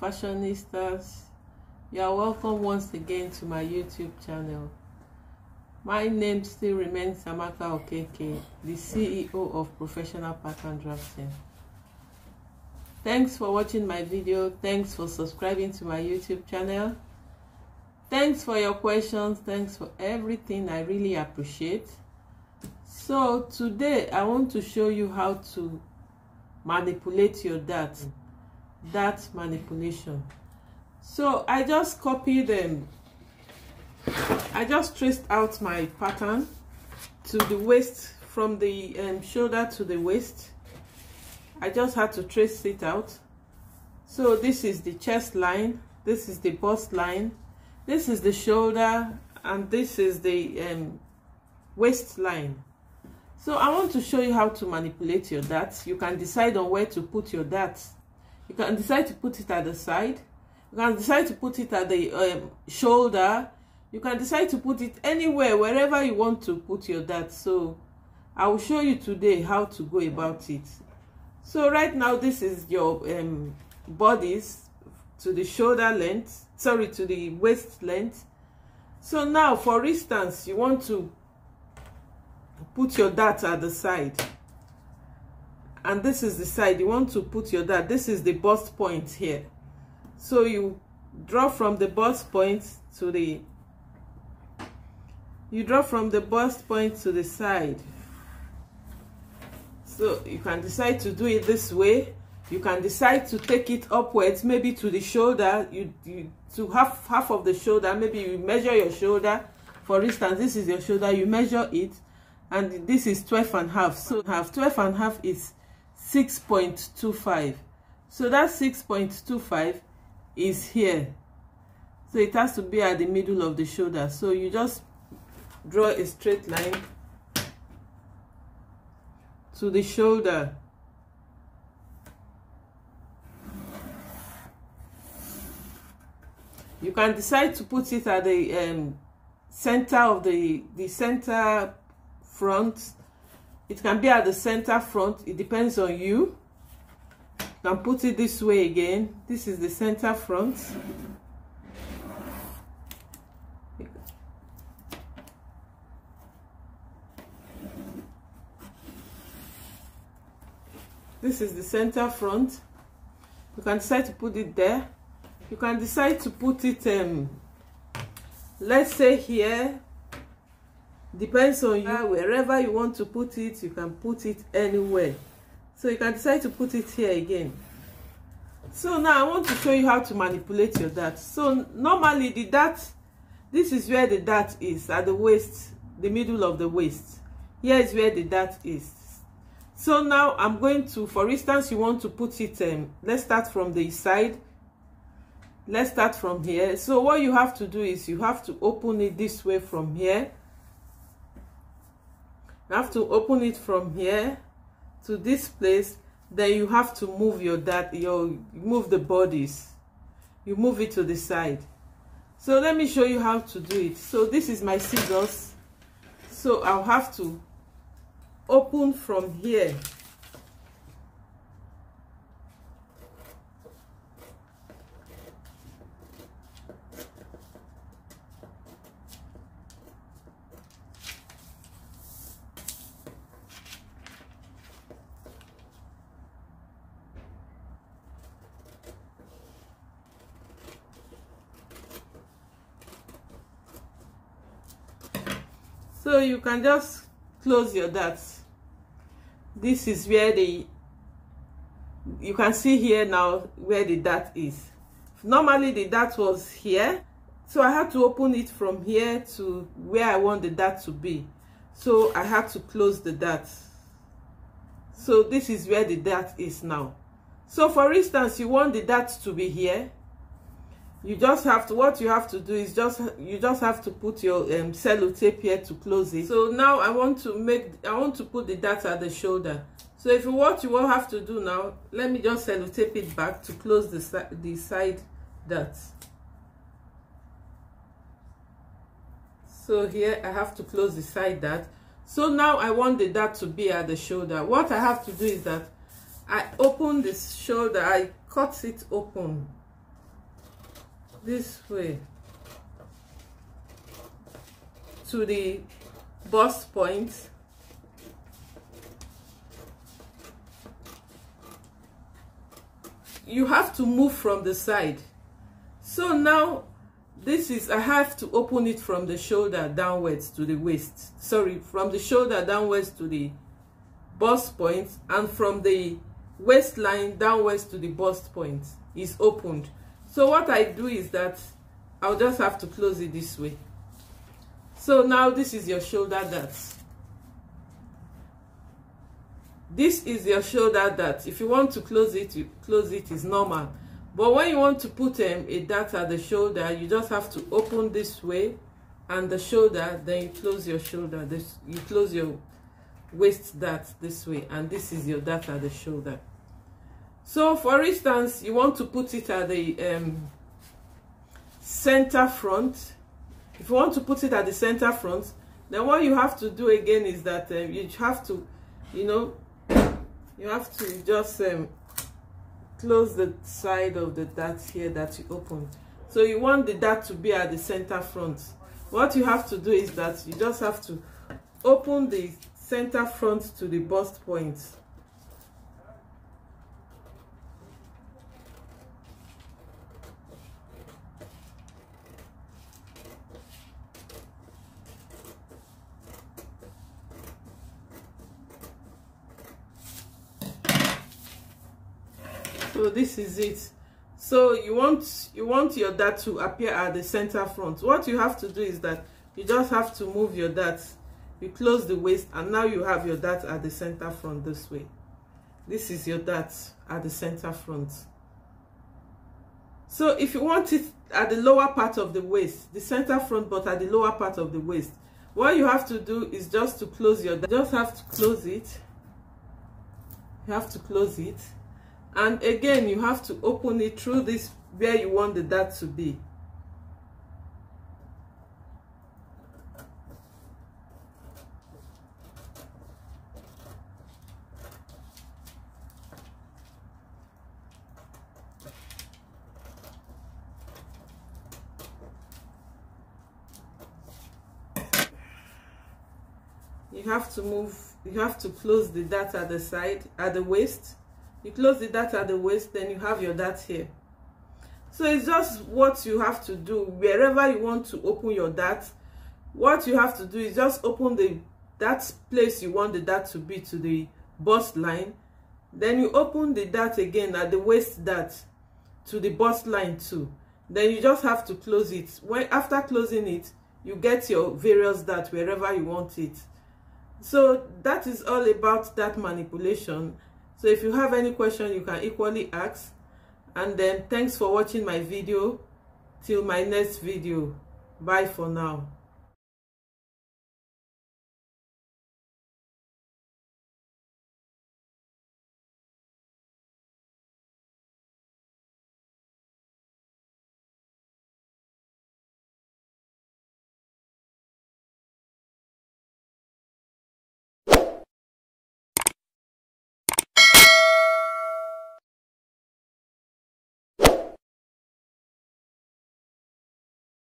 fashionistas, you are welcome once again to my YouTube channel. My name still remains Amaka Okeke, the CEO of Professional Pattern Drafting. Thanks for watching my video. Thanks for subscribing to my YouTube channel. Thanks for your questions. Thanks for everything. I really appreciate. So today I want to show you how to manipulate your dart manipulation. So I just copied them. I just traced out my pattern to the waist, from the shoulder to the waist. I just had to trace it out. So this is the chest line, this is the bust line, this is the shoulder, and this is the waist line. So I want to show you how to manipulate your darts. You can decide on where to put your darts. You can decide to put it at the side. You can decide to put it at the shoulder. You can decide to put it anywhere, wherever you want to put your darts. So I will show you today how to go about it. So right now, this is your bodies to the shoulder length, sorry, to the waist length. So now, for instance, you want to put your dart at the side, and this is the side you want to put your dart. This is the bust point here. So you draw from the bust point to the side. So you can decide to do it this way. You can decide to take it upwards, maybe to the shoulder, to half of the shoulder. Maybe you measure your shoulder. For instance, this is your shoulder, you measure it, and this is 12.5. So 12.5 is 6.25. So that 6.25 is here. So it has to be at the middle of the shoulder. So you just draw a straight line to the shoulder. You can decide to put it at the center of the center front. It can be at the center front. It depends on you. You can put it this way again. This is the center front. This is the center front. You can decide to put it there. You can decide to put it, let's say here. Depends on you. Wherever you want to put it, you can put it anywhere. So you can decide to put it here again. So now I want to show you how to manipulate your dart. So normally the dart, this is where the dart is, at the waist, the middle of the waist. Here is where the dart is. So now I'm going to, for instance, you want to put it, let's start from the side. Let's start from here. So what you have to do is you have to open it this way from here. You have to open it from here to this place. Then you have to move your dart, move the bodies. You move it to the side. So let me show you how to do it. So this is my scissors. So I'll have to open from here. So you can just close your darts. This is where you can see here now where the dart is. Normally the dart was here, so I had to open it from here to where I want the dart to be. So I had to close the dart. So this is where the dart is now. So for instance, you want the dart to be here. You just have to, what you have to do is you just have to put your sellotape here to close it. So now I want to put the dart at the shoulder. So if what you will have to do now, let me just sellotape it back to close the side dart. So here I have to close the side dart. So now I want the dart to be at the shoulder. What I have to do is that I open this shoulder, I cut it open. this way to the bust point. You have to move from the side. So now this is, I have to open it from the shoulder downwards to the waist. Sorry, from the shoulder downwards to the bust point, and from the waistline downwards to the bust point is opened. So what I do is that I'll just have to close it this way. So now this is your shoulder dart. This is your shoulder dart. If you want to close it, you close it, is normal. But when you want to put a dart at the shoulder, you just have to open this way and the shoulder, then you close your shoulder. You close your waist dart this way, and this is your dart at the shoulder. So for instance, you want to put it at the center front. If you want to put it at the center front, then what you have to do again is that you have to, you have to just close the side of the dart here that you opened. So you want the dart to be at the center front. What you have to do is that you just have to open the center front to the bust point. So this is it. So you want your dart to appear at the center front. What you have to do is that you just have to move your dart. You close the waist, and now you have your dart at the center front this way. This is your dart at the center front. So if you want it at the lower part of the waist, the center front, but at the lower part of the waist, what you have to do is just to close your dart. You just have to close it. You have to close it. And again, you have to open it through this where you want the dart to be. You have to move, you have to close the dart at the side, at the waist. You close the dart at the waist, then you have your dart here. So it's just what you have to do wherever you want to open your dart. What you have to do is just open that place you want the dart to be to the bust line. Then you open the dart again at the waist dart to the bust line too. Then you just have to close it. After closing it, you get your various dart wherever you want it. So that is all about dart manipulation. So if you have any question, you can equally ask. And then thanks for watching my video. Till my next video. Bye for now.